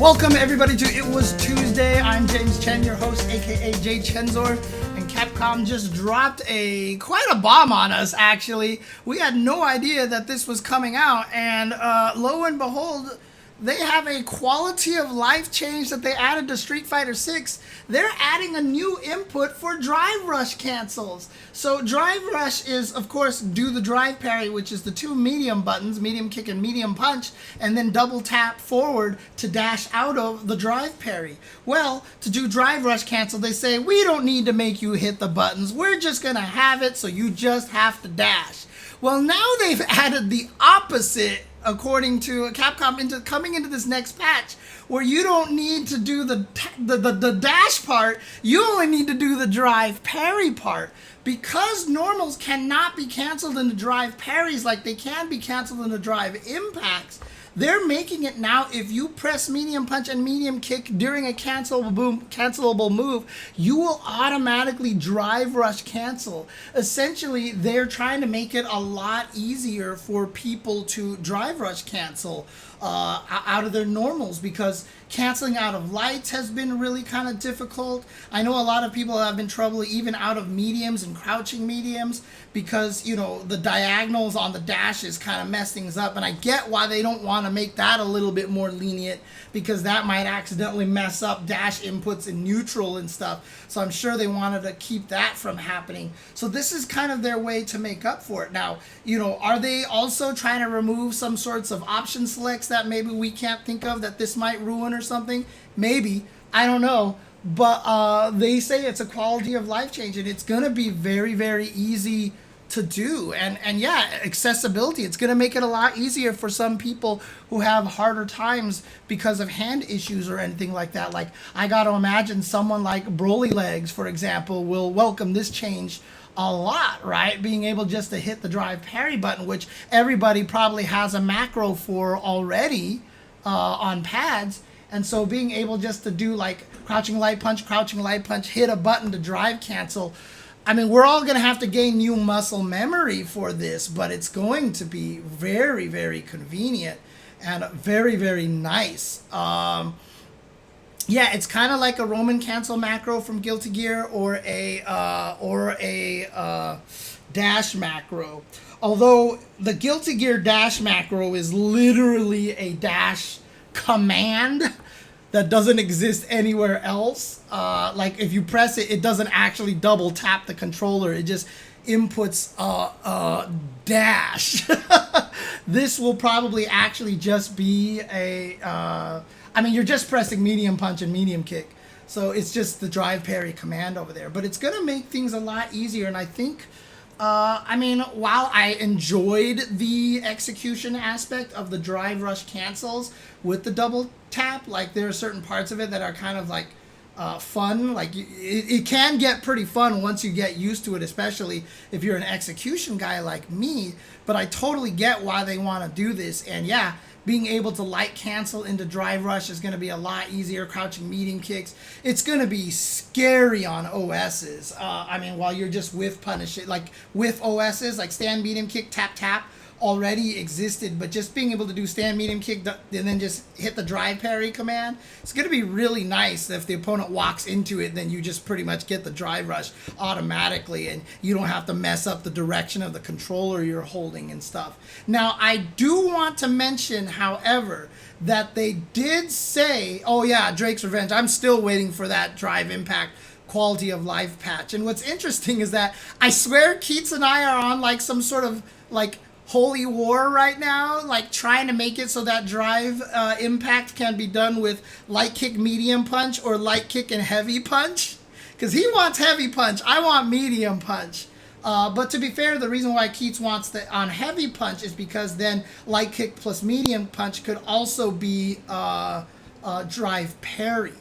Welcome everybody to It Was Tuesday. I'm James Chen, your host, aka Jay Chenzor, and Capcom just dropped quite a bomb on us. Actually, we had no idea that this was coming out, and lo and behold, they have a quality of life change that they added to Street Fighter 6. They're adding a new input for drive rush cancels. So drive rush is, of course, do the drive parry, which is the two medium buttons, medium kick and medium punch, and then double tap forward to dash out of the drive parry. Well, to do drive rush cancel, they say, we don't need to make you hit the buttons. We're just going to have it so you just have to dash. Well, now they've added the opposite, according to Capcom, coming into this next patch, where you don't need to do the dash part, you only need to do the drive parry part. Because normals cannot be canceled into drive parries like they can be canceled into drive impacts, they're making it now, if you press medium punch and medium kick during a cancelable move, you will automatically drive rush cancel. Essentially, they're trying to make it a lot easier for people to drive rush cancel out of their normals, because canceling out of lights has been really kind of difficult. I know a lot of people have been trouble even out of mediums and crouching mediums, because, you know, the diagonals on the dashes kind of mess things up, and I get why they don't want to make that a little bit more lenient, because that might accidentally mess up dash inputs in neutral and stuff. So I'm sure they wanted to keep that from happening. So this is kind of their way to make up for it. Now, you know, are they also trying to remove some sorts of option selects that maybe we can't think of that this might ruin or something? Maybe. I don't know. But they say it's a quality of life change, and it's going to be very, very easy to do. And yeah, accessibility. It's going to make it a lot easier for some people who have harder times because of hand issues or anything like that. Like, I got to imagine someone like Broly Legs, for example, will welcome this change a lot, right? Being able just to hit the drive parry button, which everybody probably has a macro for already on pads. And so being able just to do like crouching light punch, hit a button to drive cancel. I mean, we're all going to have to gain new muscle memory for this, but it's going to be very, very convenient and very, very nice. Yeah, it's kind of like a Roman cancel macro from Guilty Gear or a dash macro. Although the Guilty Gear dash macro is literally a dash command that doesn't exist anywhere else. Like, if you press it, it doesn't actually double tap the controller. It just inputs dash. This will probably actually just be I mean, you're just pressing medium punch and medium kick. So it's just the drive parry command over there. But it's going to make things a lot easier. And I think, I mean, while I enjoyed the execution aspect of the drive rush cancels with the double tap, like, there are certain parts of it that are kind of like fun. Like, it can get pretty fun once you get used to it, especially if you're an execution guy like me. But I totally get why they want to do this. And yeah, being able to light cancel into drive rush is going to be a lot easier. Crouching medium kicks, it's going to be scary on OSs. I mean, while you're just whiff punishing, like with OSs, like stand medium kick, tap tap already existed, but just being able to do stand medium kick and then just hit the drive parry command, it's going to be really nice. If the opponent walks into it, then you just pretty much get the drive rush automatically, and you don't have to mess up the direction of the controller you're holding and stuff. Now, I do want to mention, however, that they did say, oh yeah, Drake's Revenge, I'm still waiting for that drive impact quality of life patch. And what's interesting is that I swear Keats and I are on like some sort of like holy war right now, like trying to make it so that drive impact can be done with light kick, medium punch, or light kick and heavy punch. Because he wants heavy punch, I want medium punch. But to be fair, the reason why Keats wants the on heavy punch is because then light kick plus medium punch could also be drive parry.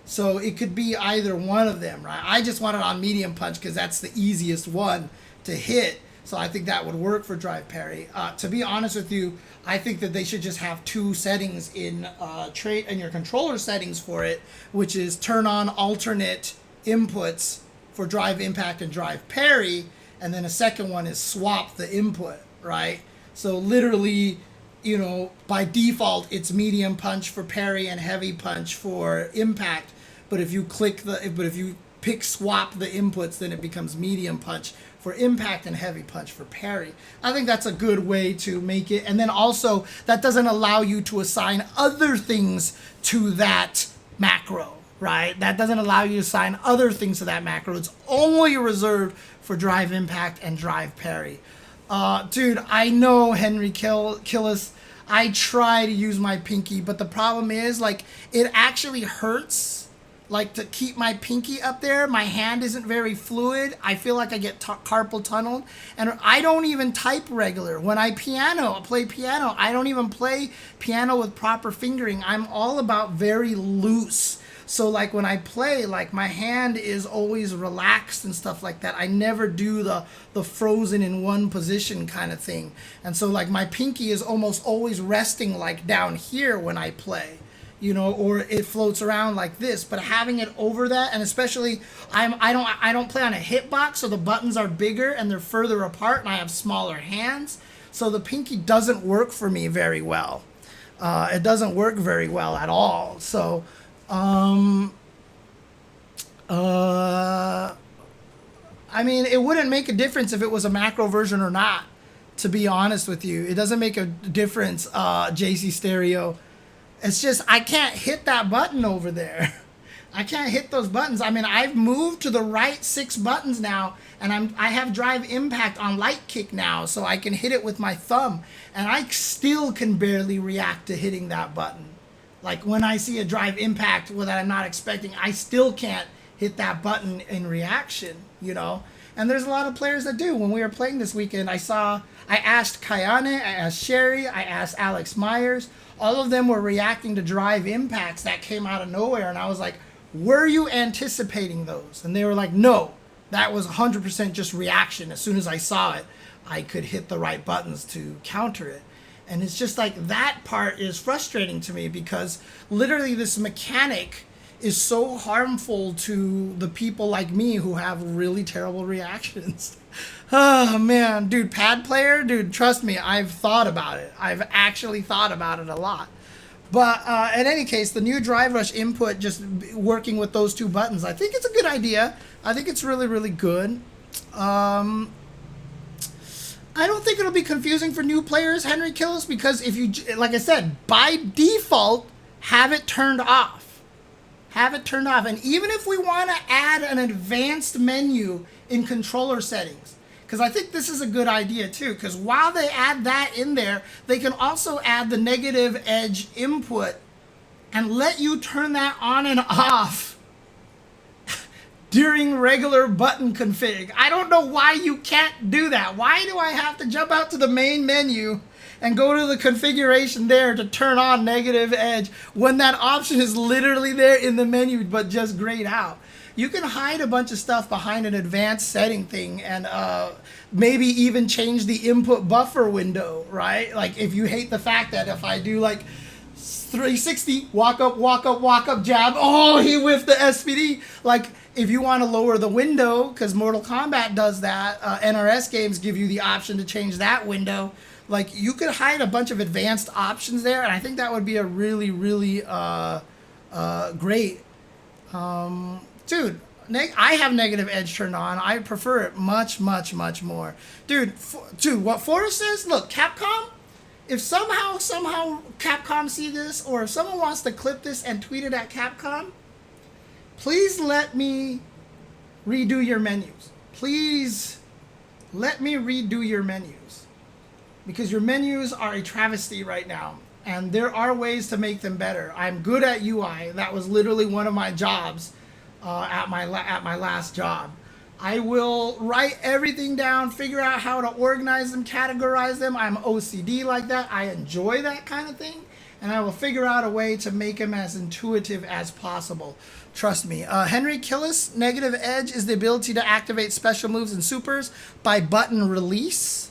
So it could be either one of them, right? I just want it on medium punch because that's the easiest one to hit. So I think that would work for drive parry. To be honest with you, I think that they should just have two settings in trait and your controller settings for it, which is turn on alternate inputs for drive impact and drive parry, and then a second one is swap the input, right? So literally you know, by default, it's medium punch for parry and heavy punch for impact. But if you pick swap the inputs, then it becomes medium punch for impact and heavy punch for parry. I think that's a good way to make it. And then also, that doesn't allow you to assign other things to that macro, right? That doesn't allow you to assign other things to that macro. It's only reserved for drive impact and drive parry. Dude, I know Henry Killis. I try to use my pinky, but the problem is, like, it actually hurts, like, to keep my pinky up there. My hand isn't very fluid. I feel like I get carpal tunnel, and I don't even type regular. When I play piano, I don't even play piano with proper fingering. I'm all about very loose. So, like, when I play, like, my hand is always relaxed and stuff like that. I never do the frozen in one position kind of thing. And so, like, my pinky is almost always resting, like, down here when I play, you know, or it floats around like this. But having it over that, and especially, I don't play on a hitbox, so the buttons are bigger and they're further apart, and I have smaller hands. So the pinky doesn't work for me very well. It doesn't work very well at all. So... I mean, it wouldn't make a difference if it was a macro version or not, to be honest with you. It doesn't make a difference, JC Stereo. It's just, I can't hit that button over there. I can't hit those buttons. I mean, I've moved to the right 6 buttons now, and I have drive impact on light kick now, so I can hit it with my thumb, and I still can barely react to hitting that button. Like, when I see a drive impact that I'm not expecting, I still can't hit that button in reaction, you know? And there's a lot of players that do. When we were playing this weekend, I asked Kayane, I asked Sherry, I asked Alex Myers. All of them were reacting to drive impacts that came out of nowhere. And I was like, were you anticipating those? And they were like, no, that was 100% just reaction. As soon as I saw it, I could hit the right buttons to counter it. And it's just like, that part is frustrating to me, because literally this mechanic is so harmful to the people like me who have really terrible reactions. Oh, man. Dude, pad player? Dude, trust me, I've thought about it. I've actually thought about it a lot. But in any case, the new Drive Rush input, just working with those 2 buttons, I think it's a good idea. I think it's really, really good. I don't think it'll be confusing for new players, Henry Killis, because if you, like I said, by default, have it turned off. Have it turned off. And even if we want to add an advanced menu in controller settings, because I think this is a good idea too, because while they add that in there, they can also add the negative edge input and let you turn that on and off during regular button config. I don't know why you can't do that. Why do I have to jump out to the main menu and go to the configuration there to turn on negative edge when that option is literally there in the menu but just grayed out? You can hide a bunch of stuff behind an advanced setting thing, and maybe even change the input buffer window, right? Like, if you hate the fact that if I do like 360, walk up, jab, oh, he whiffed the SPD. Like, if you want to lower the window, because Mortal Kombat does that, NRS games give you the option to change that window. Like, you could hide a bunch of advanced options there, and I think that would be a really, really great. Dude, I have negative edge turned on. I prefer it much, much, much more. Dude, what Forrest says, look, Capcom, if somehow Capcom see this, or if someone wants to clip this and tweet it at Capcom, please let me redo your menus. Please let me redo your menus. Because your menus are a travesty right now. And there are ways to make them better. I'm good at UI. That was literally one of my jobs at my last job. I will write everything down, figure out how to organize them, categorize them. I'm OCD like that. I enjoy that kind of thing. And I will figure out a way to make them as intuitive as possible. Trust me. Henry Killis, negative edge is the ability to activate special moves and supers by button release.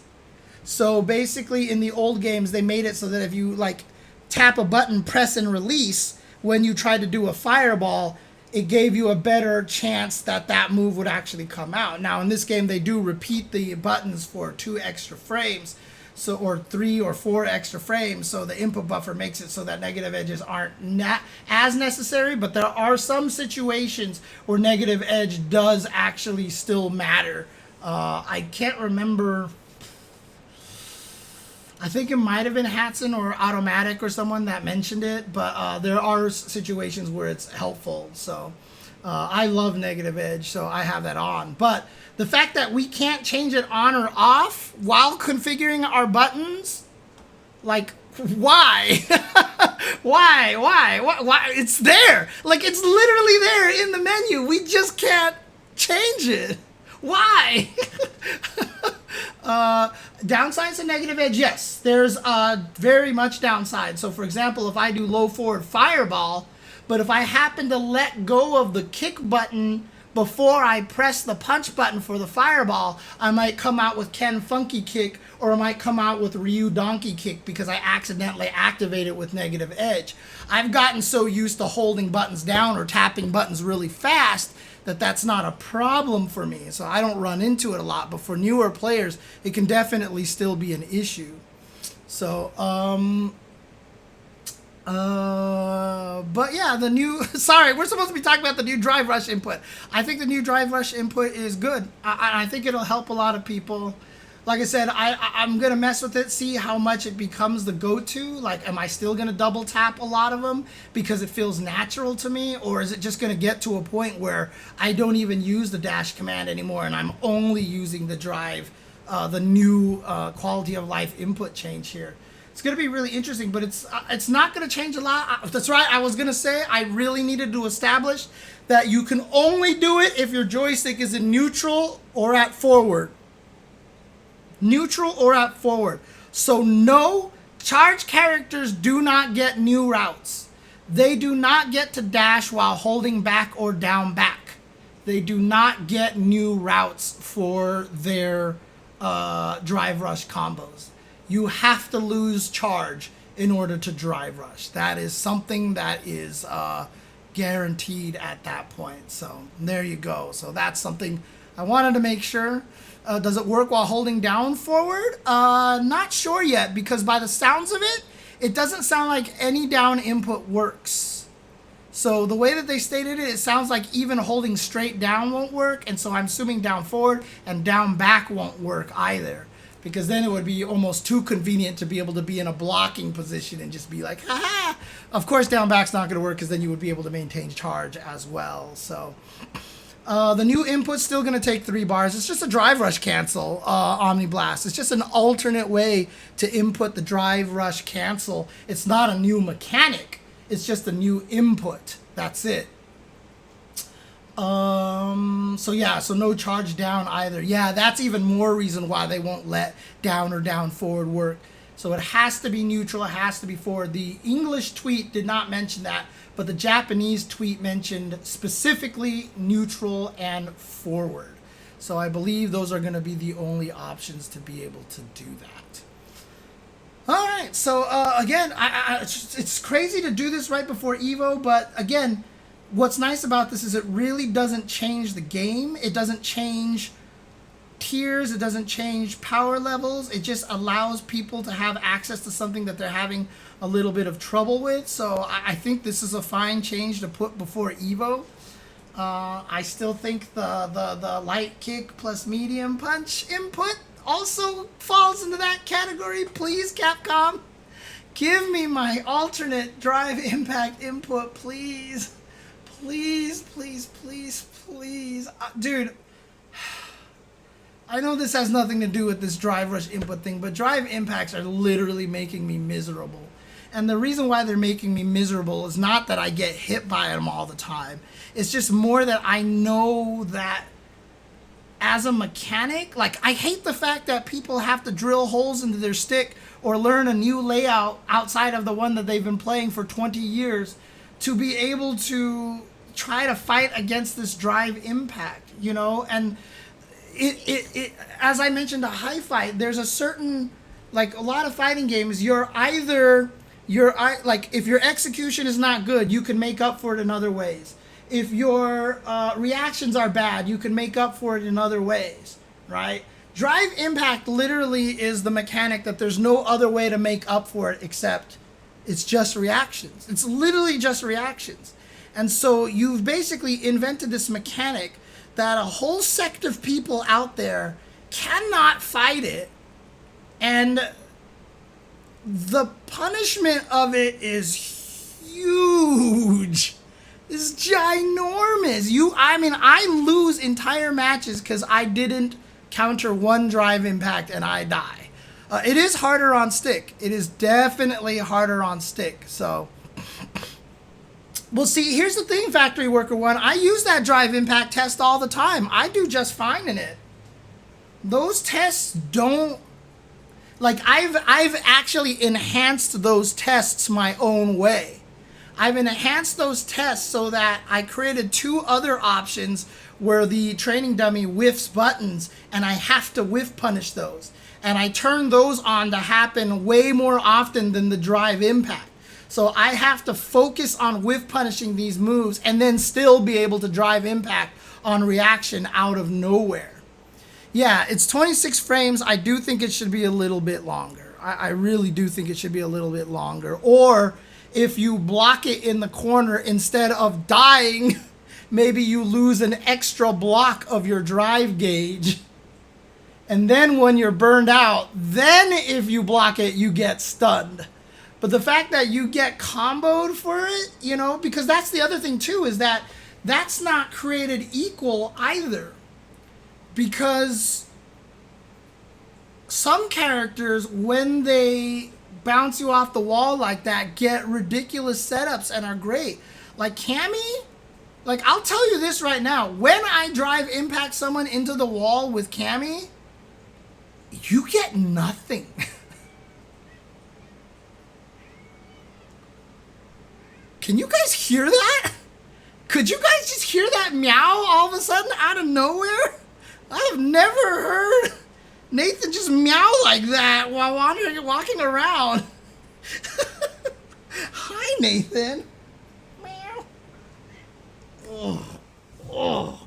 So basically in the old games, they made it so that if you like tap a button, press and release, when you tried to do a fireball, it gave you a better chance that that move would actually come out. Now in this game, they do repeat the buttons for 2 extra frames. so, or 3 or 4 extra frames, so the input buffer makes it so that negative edges aren't as necessary. But there are some situations where negative edge does actually still matter. I can't remember. I think it might have been Hatson or Automatic or someone that mentioned it, but there are situations where it's helpful. So I love negative edge, so I have that on. But the fact that we can't change it on or off while configuring our buttons, like, why? Why? It's there. Like, it's literally there in the menu. We just can't change it. Why? Downsides to negative edge, yes. There's very much downside. So, for example, if I do low forward fireball, but if I happen to let go of the kick button before I press the punch button for the fireball, I might come out with Ken Funky Kick, or I might come out with Ryu Donkey Kick because I accidentally activate it with negative edge. I've gotten so used to holding buttons down or tapping buttons really fast that that's not a problem for me. So I don't run into it a lot, but for newer players, it can definitely still be an issue. So, but yeah, the new, sorry, we're supposed to be talking about the new drive rush input. I think the new drive rush input is good. I think it'll help a lot of people. Like I said, I'm going to mess with it, see how much it becomes the go-to. Like, am I still going to double tap a lot of them because it feels natural to me? Or is it just going to get to a point where I don't even use the dash command anymore and I'm only using the drive, the new quality of life input change here? It's going to be really interesting, but it's not going to change a lot. That's right. I was going to say I really needed to establish that you can only do it if your joystick is in neutral or at forward. Neutral or at forward. So no, charge characters do not get new routes. They do not get to dash while holding back or down back. They do not get new routes for their drive rush combos. You have to lose charge in order to drive rush. That is something that is guaranteed at that point. So there you go. So that's something I wanted to make sure. Does it work while holding down forward? Not sure yet, because by the sounds of it, it doesn't sound like any down input works. So the way that they stated it, it sounds like even holding straight down won't work, and so I'm assuming down forward and down back won't work either, because then it would be almost too convenient to be able to be in a blocking position and just be like, ha-ha. Of course, down back's not going to work, because then you would be able to maintain charge as well. So the new input's still going to take 3 bars. It's just a drive rush cancel, Omni Blast. It's just an alternate way to input the drive rush cancel. It's not a new mechanic. It's just a new input. That's it. So yeah, so no charge down either. Yeah, that's even more reason why they won't let down or down forward work. So it has to be neutral, it has to be forward. The English tweet did not mention that, but the Japanese tweet mentioned specifically neutral and forward. So I believe those are going to be the only options to be able to do that. All right, so again, it's crazy to do this right before Evo, but again, what's nice about this is it really doesn't change the game. It doesn't change tiers. It doesn't change power levels. It just allows people to have access to something that they're having a little bit of trouble with. So I think this is a fine change to put before Evo. I still think the light kick plus medium punch input also falls into that category. Please, Capcom, give me my alternate drive impact input, please. Please, please, please, please. Dude, I know this has nothing to do with this drive rush input thing, but drive impacts are literally making me miserable. And the reason why they're making me miserable is not that I get hit by them all the time. It's just more that I know that as a mechanic, like, I hate the fact that people have to drill holes into their stick or learn a new layout outside of the one that they've been playing for 20 years to be able to try to fight against this drive impact, you know? And it as I mentioned, a high fight, there's a certain, like, a lot of fighting games, like, if your execution is not good, you can make up for it in other ways. If your reactions are bad, you can make up for it in other ways, right? Drive impact literally is the mechanic that there's no other way to make up for it except it's just reactions. It's literally just reactions. And so you've basically invented this mechanic that a whole sect of people out there cannot fight it. And the punishment of it is huge. It's ginormous. I lose entire matches because I didn't counter one drive impact and I die. It is harder on stick. It is definitely harder on stick. So, well, see, here's the thing, Factory Worker 1. I use that drive impact test all the time. I do just fine in it. Those tests don't... Like, I've actually enhanced those tests my own way. I've enhanced those tests so that I created 2 other options where the training dummy whiffs buttons and I have to whiff punish those. And I turn those on to happen way more often than the drive impact. So I have to focus on whiff punishing these moves and then still be able to drive impact on reaction out of nowhere. Yeah, it's 26 frames. I do think it should be a little bit longer. I really do think it should be a little bit longer. Or if you block it in the corner, instead of dying, maybe you lose an extra block of your drive gauge. And then when you're burned out, then if you block it, you get stunned. But the fact that you get comboed for it, you know, because that's the other thing too, is that that's not created equal either. Because some characters, when they bounce you off the wall like that, get ridiculous setups and are great. Like Cammy, like I'll tell you this right now, when I drive impact someone into the wall with Cammy, you get nothing. Can you guys hear that? Could you guys just hear that meow all of a sudden out of nowhere? I have never heard Nathan just meow like that while walking around. Hi, Nathan. Meow. Oh.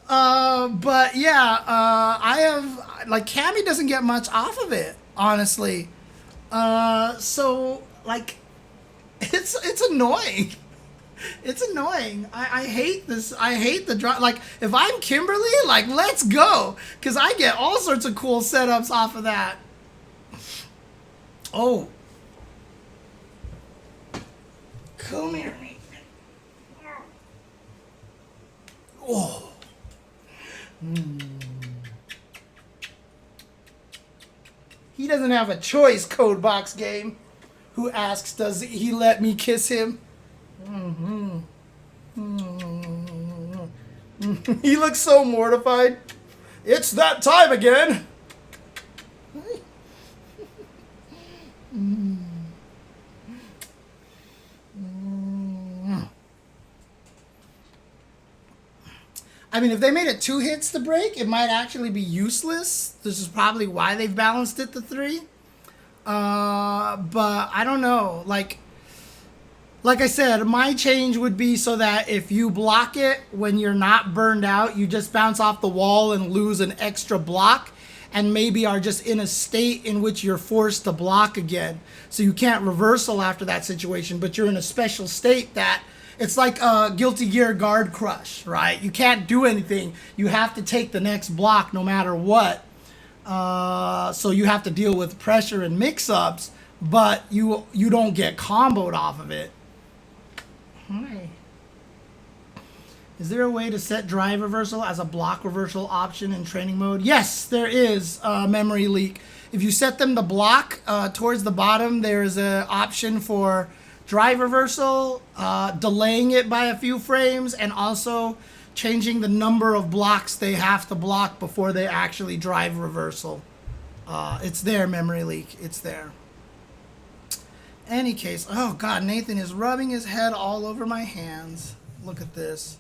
But yeah, I have, like, Cammy doesn't get much off of it, honestly. So, like, it's annoying. It's annoying. I hate this. I hate the drop. Like, if I'm Kimberly, like, let's go. Because I get all sorts of cool setups off of that. Oh. Come here, me. Oh. He doesn't have a choice, Codebox Game. Who asks, does he let me kiss him? He looks so mortified. It's that time again. I mean, if they made it 2 hits to break, it might actually be useless. This is probably why they've balanced it to 3. But I don't know. Like I said, my change would be so that if you block it when you're not burned out, you just bounce off the wall and lose an extra block, and maybe are just in a state in which you're forced to block again. So you can't reversal after that situation, but you're in a special state that it's like a Guilty Gear Guard Crush, right? You can't do anything. You have to take the next block no matter what. So you have to deal with pressure and mix-ups, but you don't get comboed off of it. Hi. Is there a way to set drive reversal as a block reversal option in training mode? Yes, there is, Memory Leak. If you set them to block, towards the bottom, there's an option for drive reversal, delaying it by a few frames, and also changing the number of blocks they have to block before they actually drive reversal. It's there, Memory Leak. It's there. Any case, oh God, Nathan is rubbing his head all over my hands. Look at this.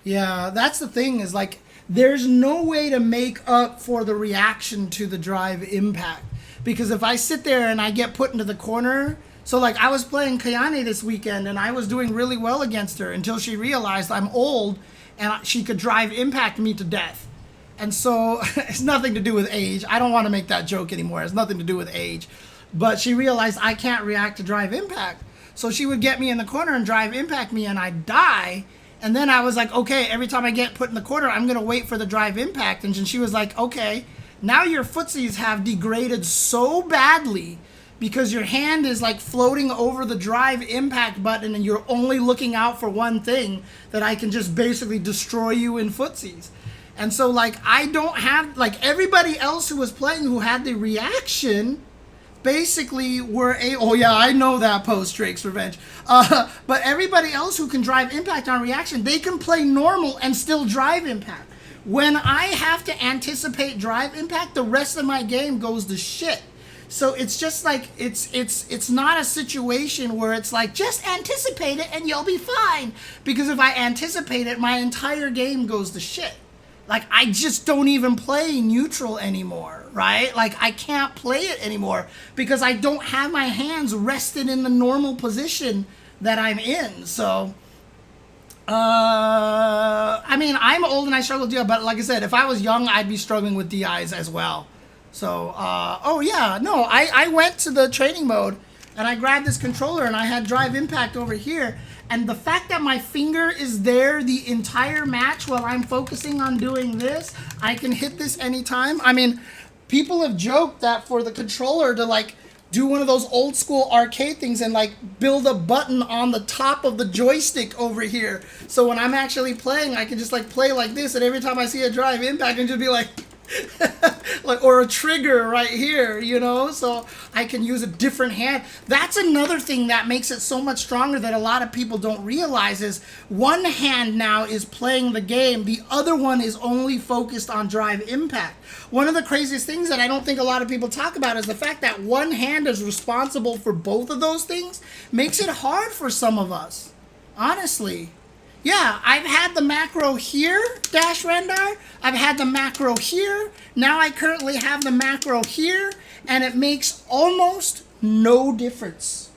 Yeah, that's the thing, is like, there's no way to make up for the reaction to the drive impact. Because if I sit there and I get put into the corner, so like I was playing Kayane this weekend and I was doing really well against her until she realized I'm old and she could drive impact me to death. And so it's nothing to do with age. I don't want to make that joke anymore. It's nothing to do with age. But she realized I can't react to drive impact. So she would get me in the corner and drive impact me and I'd die. And then I was like, okay, every time I get put in the corner, I'm going to wait for the drive impact. And she was like, okay, now your footsies have degraded so badly because your hand is like floating over the drive impact button and you're only looking out for one thing, that I can just basically destroy you in footsies. And so like I don't have, like everybody else who was playing who had the reaction basically were oh yeah, I know that post Drake's Revenge. But everybody else who can drive impact on reaction, they can play normal and still drive impact. When I have to anticipate drive impact, the rest of my game goes to shit. So it's just like, it's not a situation where it's like, just anticipate it and you'll be fine. Because if I anticipate it, my entire game goes to shit. Like, I just don't even play neutral anymore, right? Like, I can't play it anymore because I don't have my hands rested in the normal position that I'm in. So, I mean, I'm old and I struggle with DI, but like I said, if I was young, I'd be struggling with DIs as well. So, oh yeah, no, I went to the training mode and I grabbed this controller and I had drive impact over here. And the fact that my finger is there the entire match while I'm focusing on doing this, I can hit this anytime. I mean, people have joked that for the controller to like do one of those old school arcade things and like build a button on the top of the joystick over here. So when I'm actually playing, I can just like play like this, and every time I see a drive impact, I can just be like, like, or a trigger right here, you know, so I can use a different hand. That's another thing that makes it so much stronger that a lot of people don't realize is one hand now is playing the game, the other one is only focused on drive impact. One of the craziest things that I don't think a lot of people talk about is the fact that one hand is responsible for both of those things makes it hard for some of us, honestly. Yeah, I've had the macro here, dash Rendar. I've had the macro here. Now I currently have the macro here, and it makes almost no difference.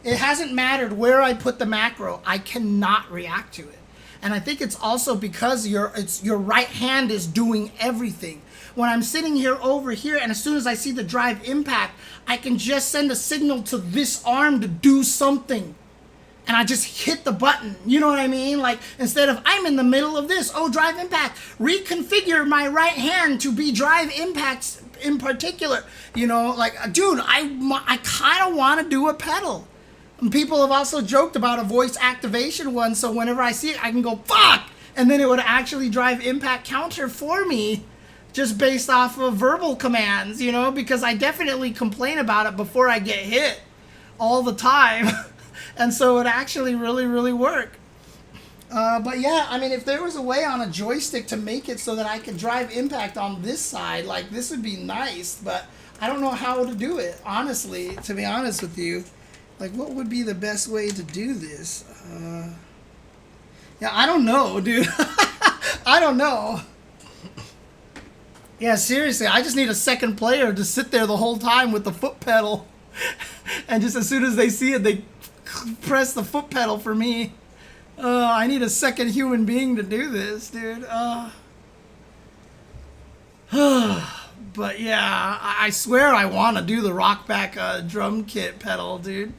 It hasn't mattered where I put the macro. I cannot react to it. And I think it's also because your right hand is doing everything. When I'm sitting here over here, and as soon as I see the drive impact, I can just send a signal to this arm to do something. And I just hit the button, you know what I mean? Like, instead of, I'm in the middle of this, oh, drive impact, reconfigure my right hand to be drive impacts in particular. You know, like, dude, I kind of want to do a pedal. And people have also joked about a voice activation one, so whenever I see it, I can go, fuck! And then it would actually drive impact counter for me, just based off of verbal commands, you know? Because I definitely complain about it before I get hit all the time. And so it actually really, really worked. But yeah, I mean, if there was a way on a joystick to make it so that I could drive impact on this side, like, this would be nice. But I don't know how to do it, honestly, to be honest with you. Like, what would be the best way to do this? Yeah, I don't know, dude. I don't know. Yeah, seriously, I just need a second player to sit there the whole time with the foot pedal. And just as soon as they see it, they press the foot pedal for me. I need a second human being to do this, dude. But yeah, I swear I want to do the rock back drum kit pedal, dude.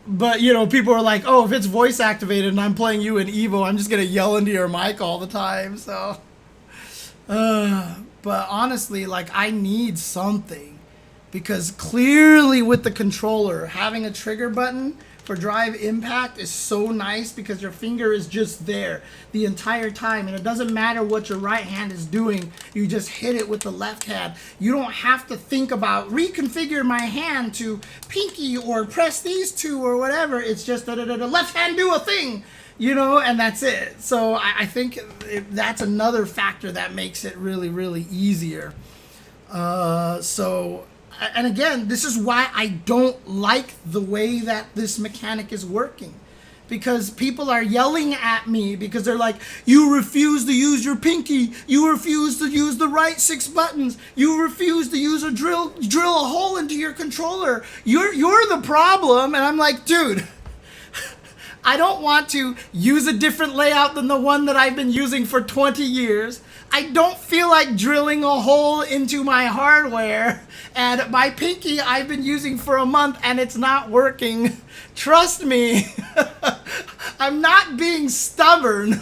But, you know, people are like, oh, if it's voice activated and I'm playing you in Evo, I'm just going to yell into your mic all the time, so. But honestly, like, I need something. Because clearly with the controller, having a trigger button for drive impact is so nice because your finger is just there the entire time. And it doesn't matter what your right hand is doing. You just hit it with the left hand. You don't have to think about reconfigure my hand to pinky or press these two or whatever. It's just the left hand do a thing, you know, and that's it. So I think that's another factor that makes it really, really easier. And again, this is why I don't like the way that this mechanic is working. Because people are yelling at me because they're like, you refuse to use your pinky. You refuse to use the right 6 buttons. You refuse to use a drill a hole into your controller. You're the problem. And I'm like, dude, I don't want to use a different layout than the one that I've been using for 20 years. I don't feel like drilling a hole into my hardware, and my pinky I've been using for a month and it's not working. Trust me. I'm not being stubborn.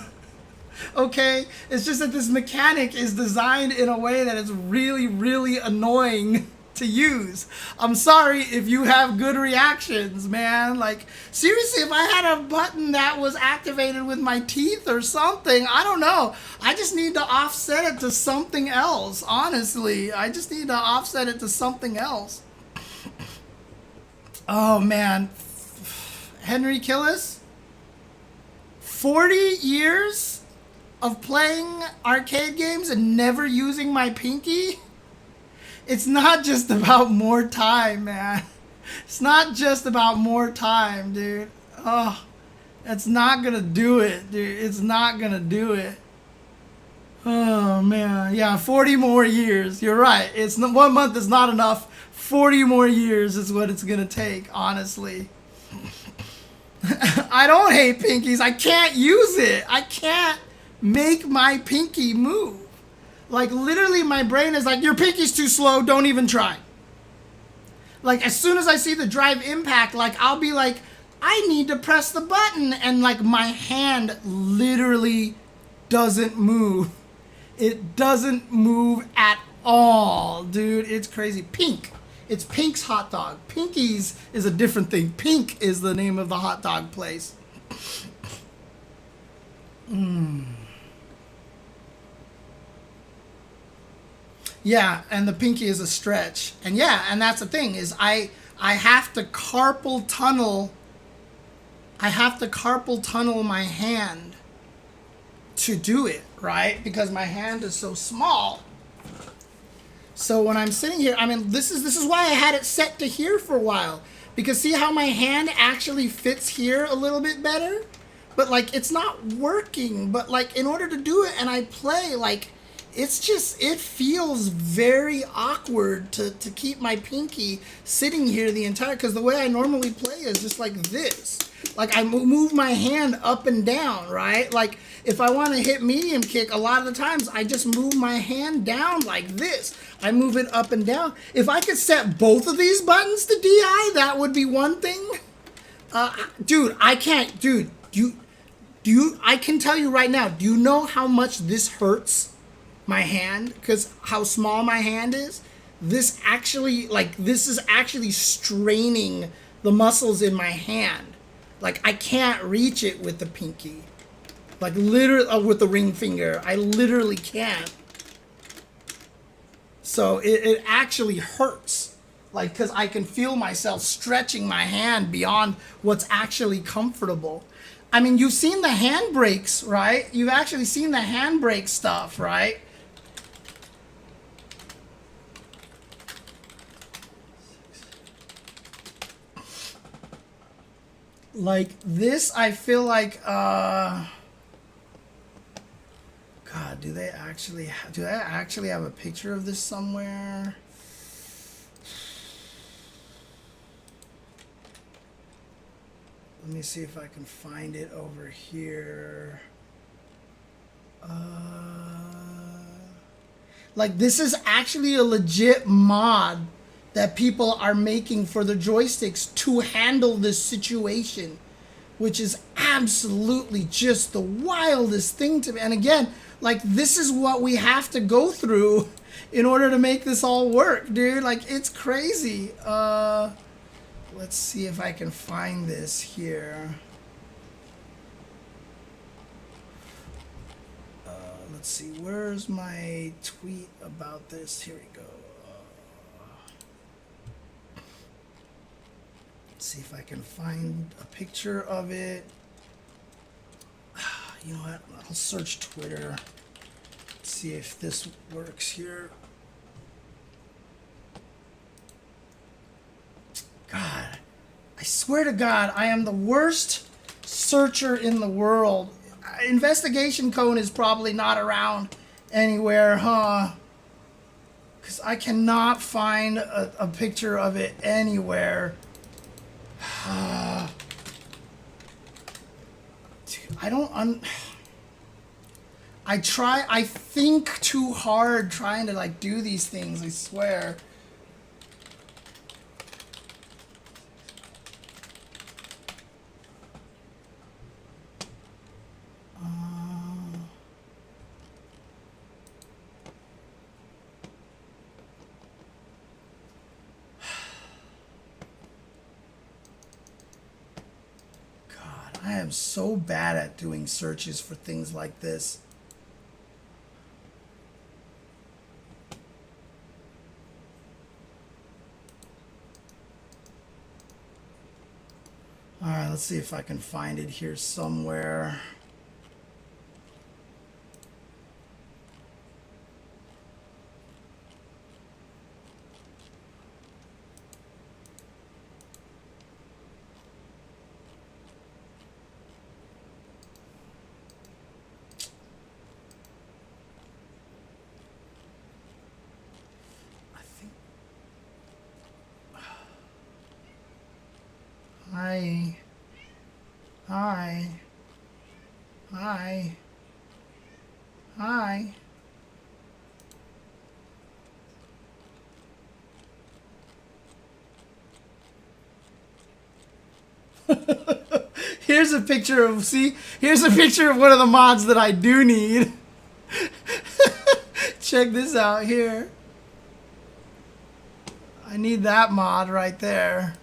Okay? It's just that this mechanic is designed in a way that is really, really annoying to use. I'm sorry if you have good reactions, man. Like, seriously, if I had a button that was activated with my teeth or something, I don't know. I just need to offset it to something else, honestly. I just need to offset it to something else. Oh, man. Henry Killis? 40 years of playing arcade games and never using my pinky? It's not just about more time, man. It's not just about more time, dude. Oh, it's not gonna do it, dude. It's not gonna do it. Oh, man. Yeah, 40 more years. You're right. It's 1 month is not enough. 40 more years is what it's gonna take, honestly. I don't hate pinkies. I can't use it. I can't make my pinky move. Like, literally, my brain is like, your pinky's too slow, don't even try. Like, as soon as I see the drive impact, like, I'll be like, I need to press the button. And, like, my hand literally doesn't move. It doesn't move at all, dude. It's crazy. Pink. It's Pink's hot dog. Pinky's is a different thing. Pink is the name of the hot dog place. Yeah, and the pinky is a stretch. And yeah, and that's the thing is I have to carpal tunnel my hand to do it, right? Because my hand is so small. So when I'm sitting here, I mean, this is why I had it set to here for a while. Because see how my hand actually fits here a little bit better? But like it's not working. But like in order to do it and I play, like it's just, it feels very awkward to keep my pinky sitting here the entire, because the way I normally play is just like this. Like I move my hand up and down, right? Like if I want to hit medium kick, a lot of the times I just move my hand down like this. I move it up and down. If I could set both of these buttons to DI, that would be one thing. Dude, I can't, dude, I can tell you right now, do you know how much this hurts my hand? Because how small my hand is? This actually, like, this is actually straining the muscles in my hand. Like, I can't reach it with the pinky. Like, literally, with the ring finger. I literally can't. So, it actually hurts. Like, because I can feel myself stretching my hand beyond what's actually comfortable. I mean, you've seen the handbrakes, right? You've actually seen the handbrake stuff, right? Like this, I feel like, God, do they actually have a picture of this somewhere? Let me see if I can find it over here. Like this is actually a legit mod that people are making for the joysticks to handle this situation, which is absolutely just the wildest thing to me. And again, like this is what we have to go through in order to make this all work, dude. Like it's crazy. Let's see if I can find this here. Let's see, where's my tweet about this? Here we go. See if I can find a picture of it. You know what? I'll search Twitter. See if this works here. God, I swear to God, I am the worst searcher in the world. Investigation Cone is probably not around anywhere, huh? Because I cannot find a picture of it anywhere. I think too hard trying to like do these things, I swear. I am so bad at doing searches for things like this. All right, let's see if I can find it here somewhere. Hi. Hi. Hi. Hi. Here's a picture of, see? Here's a picture of one of the mods that I do need. Check this out here. I need that mod right there.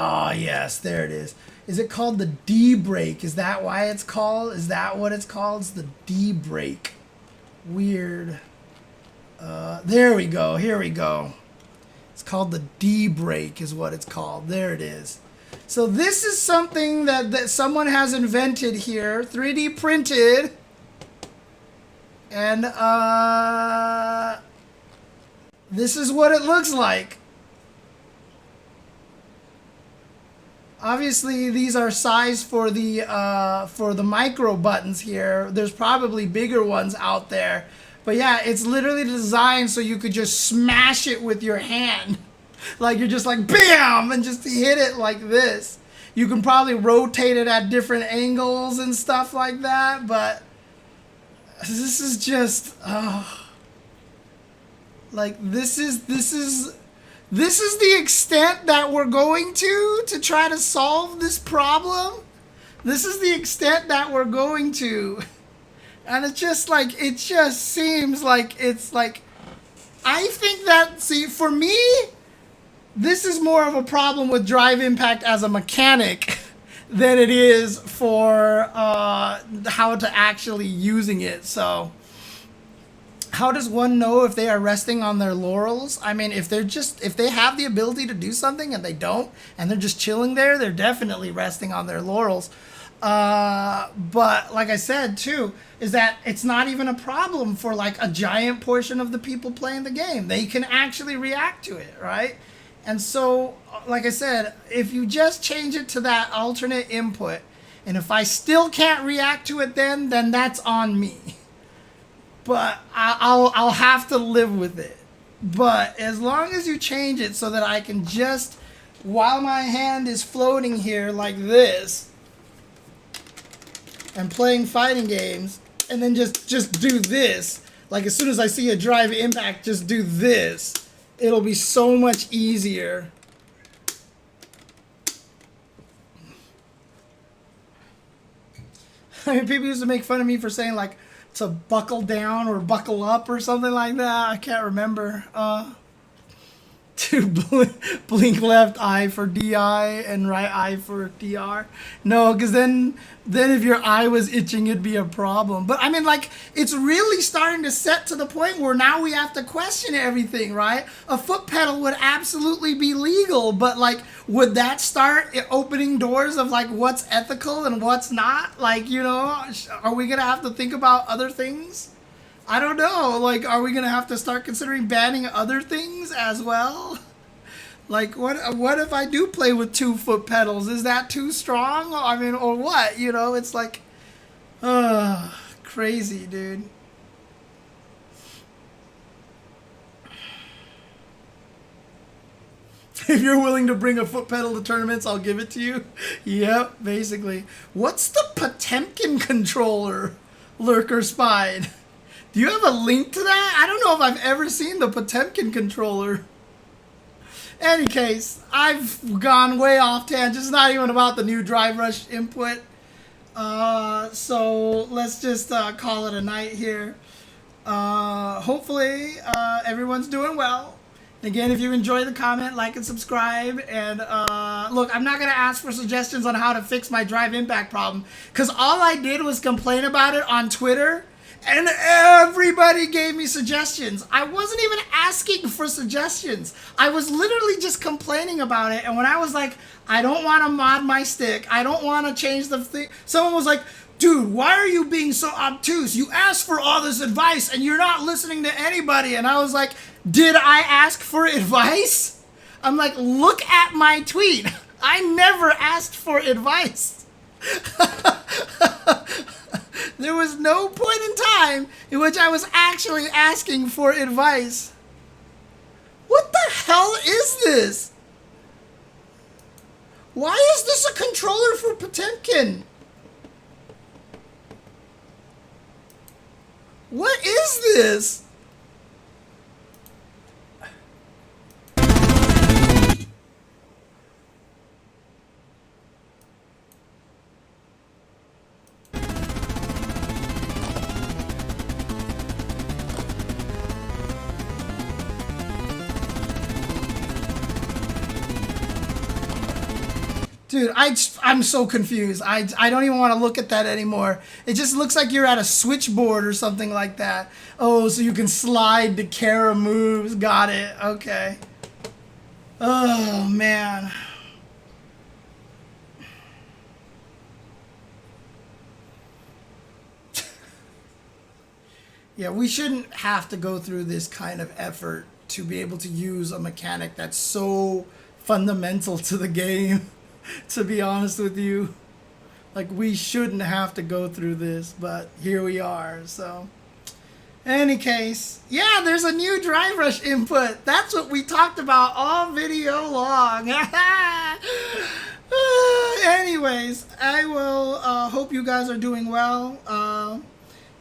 Oh, yes, there it is. Is it called the D brake? Is that why it's called? Is that what it's called? It's the D brake. Weird. There we go. Here we go. It's called the D brake is what it's called. There it is. So this is something that someone has invented here, 3D printed. And this is what it looks like. Obviously, these are sized for the micro buttons here. There's probably bigger ones out there. But yeah, it's literally designed so you could just smash it with your hand. Like you're just like, bam, and just hit it like this. You can probably rotate it at different angles and stuff like that. But this is just, like this is the extent that we're going to try to solve this problem. This is the extent that we're going to. And it's just like, it just seems like it's like, I think that, see, for me, this is more of a problem with Drive Impact as a mechanic than it is for how to actually using it. So how does one know if they are resting on their laurels? I mean, if they have the ability to do something and they don't, and they're just chilling there, they're definitely resting on their laurels. But like I said too, is that it's not even a problem for like a giant portion of the people playing the game. They can actually react to it, right? And so, like I said, if you just change it to that alternate input, and if I still can't react to it, then that's on me. But I'll have to live with it. But as long as you change it so that I can just, while my hand is floating here like this, and playing fighting games, and then just do this, like as soon as I see a Drive Impact, just do this. It'll be so much easier. I mean, people used to make fun of me for saying like to buckle down or buckle up or something like that. I can't remember. To blink left eye for DI and right eye for DR. No, because then if your eye was itching, it'd be a problem. But I mean, like, it's really starting to set to the point where now we have to question everything, right? A foot pedal would absolutely be legal, but like, would that start opening doors of like what's ethical and what's not? Like, you know, are we gonna have to think about other things? I don't know. Like, are we gonna have to start considering banning other things as well? Like, what if I do play with 2 foot pedals? Is that too strong? I mean, or what? You know, it's like, crazy, dude. If you're willing to bring a foot pedal to tournaments, I'll give it to you. Yep, basically. What's the Potemkin controller? Lurker spied. Do you have a link to that? I don't know if I've ever seen the Potemkin controller. Any case, I've gone way off tangent. It's not even about the new Drive Rush input. So let's just call it a night here. Hopefully everyone's doing well. Again, if you enjoy the comment, like and subscribe. And look, I'm not going to ask for suggestions on how to fix my drive impact problem, because all I did was complain about it on Twitter, and everybody gave me suggestions. I wasn't even asking for suggestions. I was literally just complaining about it. And when I was like, I don't want to mod my stick, I don't want to change the thing, someone was like, dude, why are you being so obtuse? You asked for all this advice and you're not listening to anybody. And I was like, did I ask for advice? I'm like, look at my tweet. I never asked for advice. There was no point in time in which I was actually asking for advice. What the hell is this? Why is this a controller for Potemkin? What is this? Dude, I'm so confused. I don't even want to look at that anymore. It just looks like you're at a switchboard or something like that. Oh, so you can slide the Kara moves. Got it. Okay. Oh, man. Yeah, we shouldn't have to go through this kind of effort to be able to use a mechanic that's so fundamental to the game. To be honest with you, like, we shouldn't have to go through this, but here we are. So any case, yeah, there's a new Drive Rush input. That's what we talked about all video long. Anyways, I will hope you guys are doing well,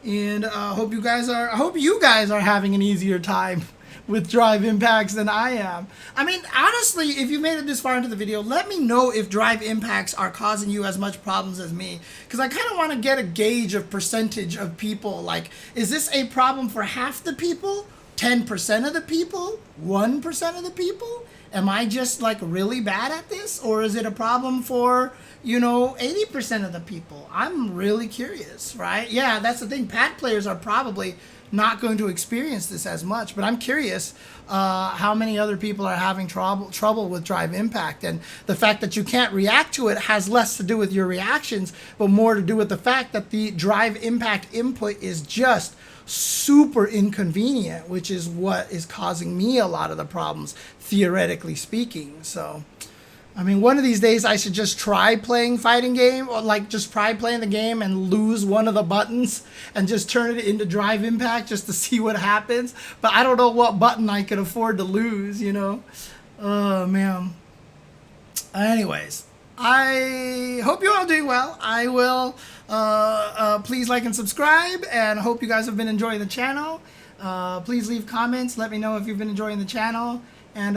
and hope you guys are having an easier time with drive impacts than I am. I mean, honestly, if you made it this far into the video, let me know if drive impacts are causing you as much problems as me, because I kind of want to get a gauge of percentage of people. Like, is this a problem for half the people, 10% of the people, 1% of the people? Am I just like really bad at this, or is it a problem for, you know, 80% of the people? I'm really curious, right? Yeah, that's the thing. Pad players are probably not going to experience this as much, but I'm curious how many other people are having trouble with drive impact. And the fact that you can't react to it has less to do with your reactions, but more to do with the fact that the drive impact input is just super inconvenient, which is what is causing me a lot of the problems, theoretically speaking. So I mean, one of these days I should just try playing fighting game, or like just try playing the game and lose one of the buttons and just turn it into drive impact just to see what happens. But I don't know what button I could afford to lose, you know. Oh, man. Anyways, I hope you're all doing well. I will please like and subscribe, and hope you guys have been enjoying the channel. Please leave comments. Let me know if you've been enjoying the channel. And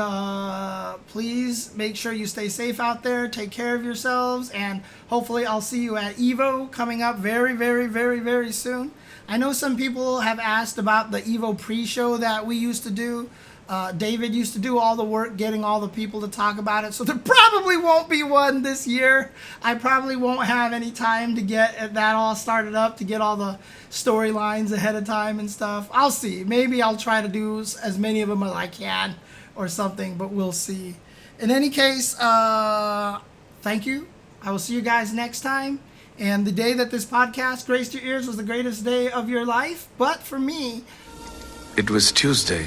please make sure you stay safe out there. Take care of yourselves. And hopefully I'll see you at EVO coming up very, very, very, very soon. I know some people have asked about the EVO pre-show that we used to do. David used to do all the work getting all the people to talk about it. So there probably won't be one this year. I probably won't have any time to get that all started up, to get all the storylines ahead of time and stuff. I'll see. Maybe I'll try to do as many of them as I can, or something, but we'll see. In any case, thank you. I will see you guys next time. And the day that this podcast graced your ears was the greatest day of your life. But for me, it was Tuesday.